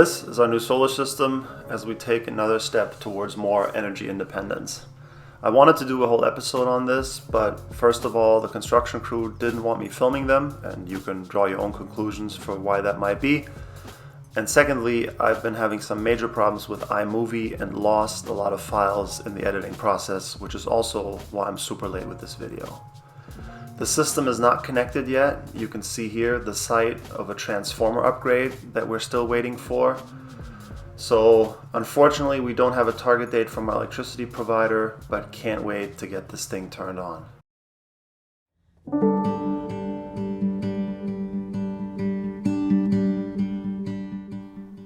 This is our new solar system as we take another step towards more energy independence. I wanted to do a whole episode on this, but first of all, the construction crew didn't want me filming them, and you can draw your own conclusions for why that might be. And secondly, I've been having some major problems with iMovie and lost a lot of files in the editing process, which is also why I'm super late with this video. The system is not connected yet. You can see here the site of a transformer upgrade that we're still waiting for. So unfortunately, we don't have a target date from our electricity provider, but can't wait to get this thing turned on.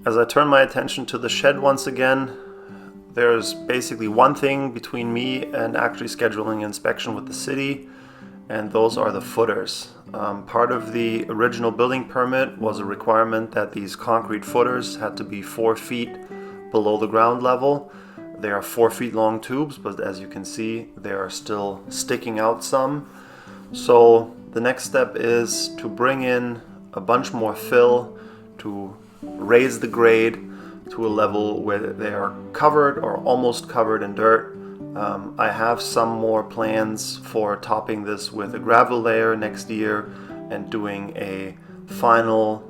As I turn my attention to the shed once again, there's basically one thing between me and actually scheduling an inspection with the city, and those are the footers. Part of the original building permit was a requirement that these concrete footers had to be 4 feet below the ground level. They are 4 feet long tubes, but as you can see, they are still sticking out some. So the next step is to bring in a bunch more fill to raise the grade to a level where they are covered or almost covered in dirt. I have some more plans for topping this with a gravel layer next year and doing a final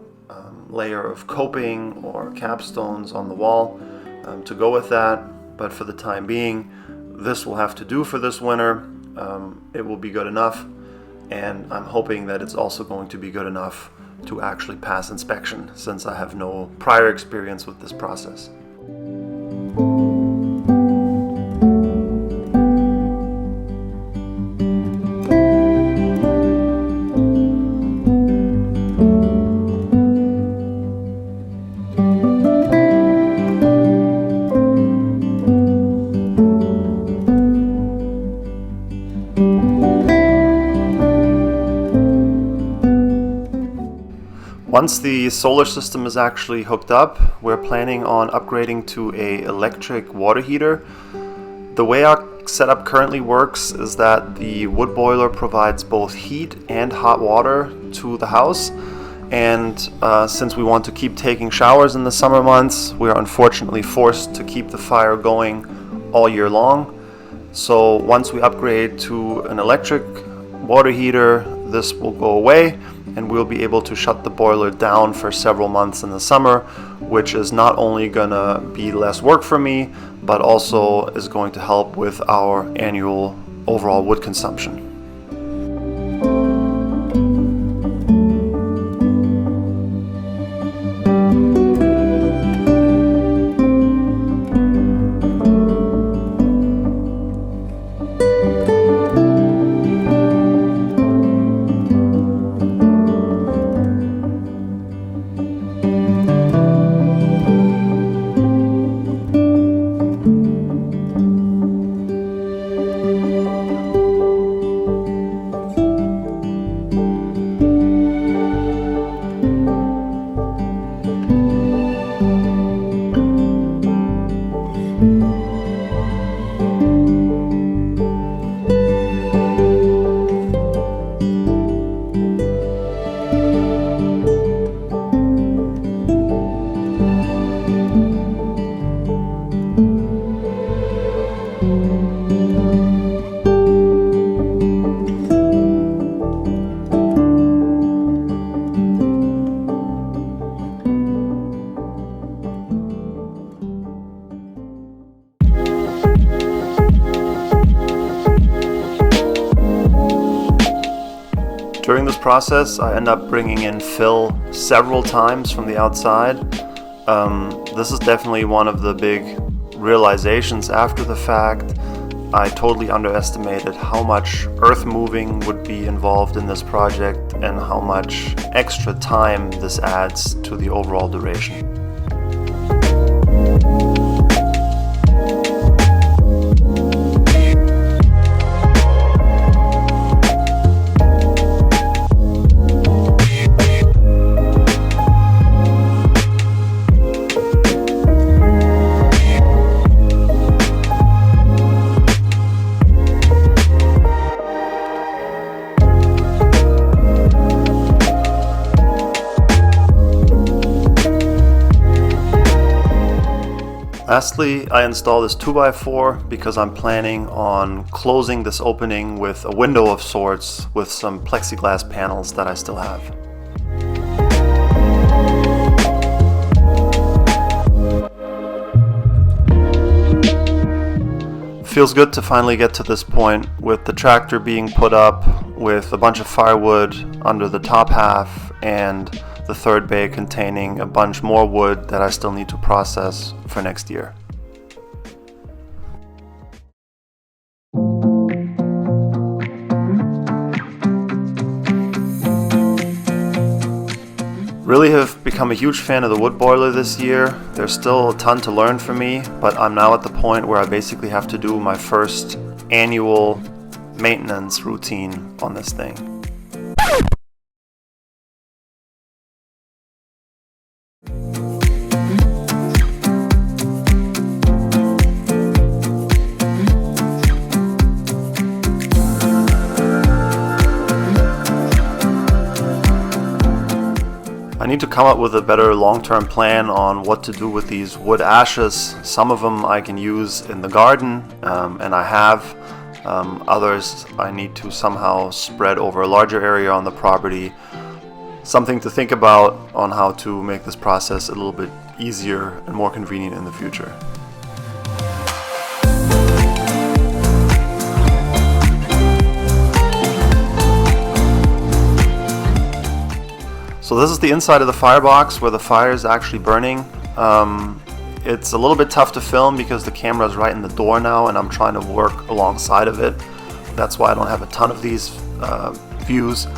layer of coping or capstones on the wall to go with that. But for the time being, this will have to do for this winter. It will be good enough, and I'm hoping that it's also going to be good enough to actually pass inspection, since I have no prior experience with this process. Once the solar system is actually hooked up, we're planning on upgrading to an electric water heater. The way our setup currently works is that the wood boiler provides both heat and hot water to the house. And since we want to keep taking showers in the summer months, we are unfortunately forced to keep the fire going all year long. So once we upgrade to an electric water heater, this will go away, and we'll be able to shut the boiler down for several months in the summer, which is not only gonna be less work for me, but also is going to help with our annual overall wood consumption. During this process, I end up bringing in fill several times from the outside. This is definitely one of the big realizations after the fact. I totally underestimated how much earth moving would be involved in this project and how much extra time this adds to the overall duration. Lastly, I installed this 2x4 because I'm planning on closing this opening with a window of sorts with some plexiglass panels that I still have. Feels good to finally get to this point with the tractor being put up, with a bunch of firewood under the top half, and the third bay containing a bunch more wood that I still need to process for next year. Really have become a huge fan of the wood boiler this year. There's still a ton to learn for me, but I'm now at the point where I basically have to do my first annual maintenance routine on this thing. I need to come up with a better long-term plan on what to do with these wood ashes. Some of them I can use in the garden, and I have. Others I need to somehow spread over a larger area on the property. Something to think about on how to make this process a little bit easier and more convenient in the future. So this is the inside of the firebox where the fire is actually burning. It's a little bit tough to film because the camera is right in the door now and I'm trying to work alongside of it. That's why I don't have a ton of these views.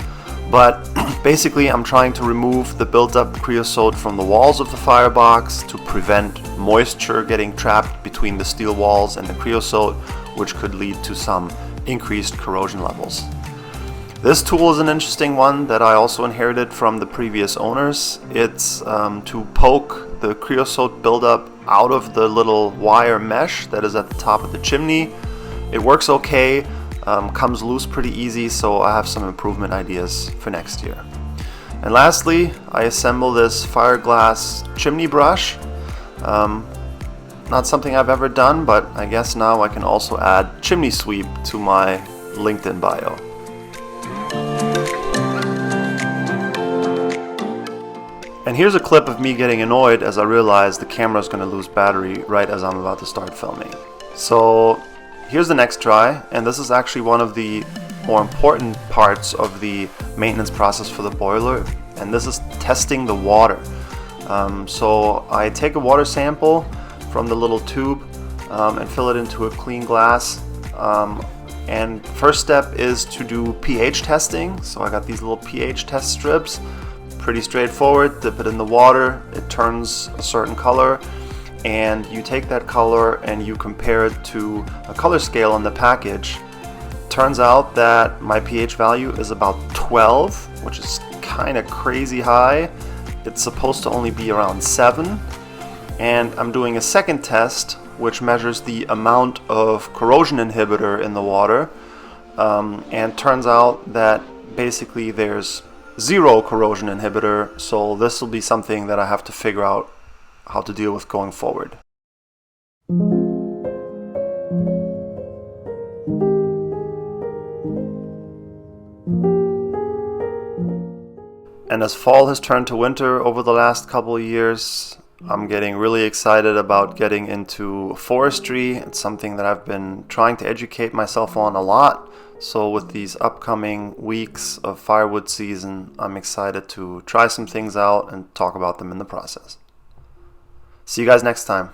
But basically I'm trying to remove the built-up creosote from the walls of the firebox to prevent moisture getting trapped between the steel walls and the creosote, which could lead to some increased corrosion levels. This tool is an interesting one that I also inherited from the previous owners. It's to poke the creosote buildup out of the little wire mesh that is at the top of the chimney. It works okay, comes loose pretty easy, so I have some improvement ideas for next year. And lastly, I assemble this Fireglass chimney brush. Not something I've ever done, but I guess now I can also add chimney sweep to my LinkedIn bio. And here's a clip of me getting annoyed as I realize the camera's going to lose battery right as I'm about to start filming. So here's the next try, and this is actually one of the more important parts of the maintenance process for the boiler, and this is testing the water. So I take a water sample from the little tube and fill it into a clean glass. And first step is to do pH testing. So I got these little pH test strips. Pretty straightforward. Dip it in the water, it turns a certain color, and you take that color and you compare it to a color scale on the package. Turns out that my pH value is about 12, which is kind of crazy high. It's supposed to only be around 7. And I'm doing a second test which measures the amount of corrosion inhibitor in the water, and turns out that basically there's 0 corrosion inhibitor, so this will be something that I have to figure out how to deal with going forward. And as fall has turned to winter over the last couple of years, I'm getting really excited about getting into forestry. It's something that I've been trying to educate myself on a lot. So with these upcoming weeks of firewood season, I'm excited to try some things out and talk about them in the process. See you guys next time.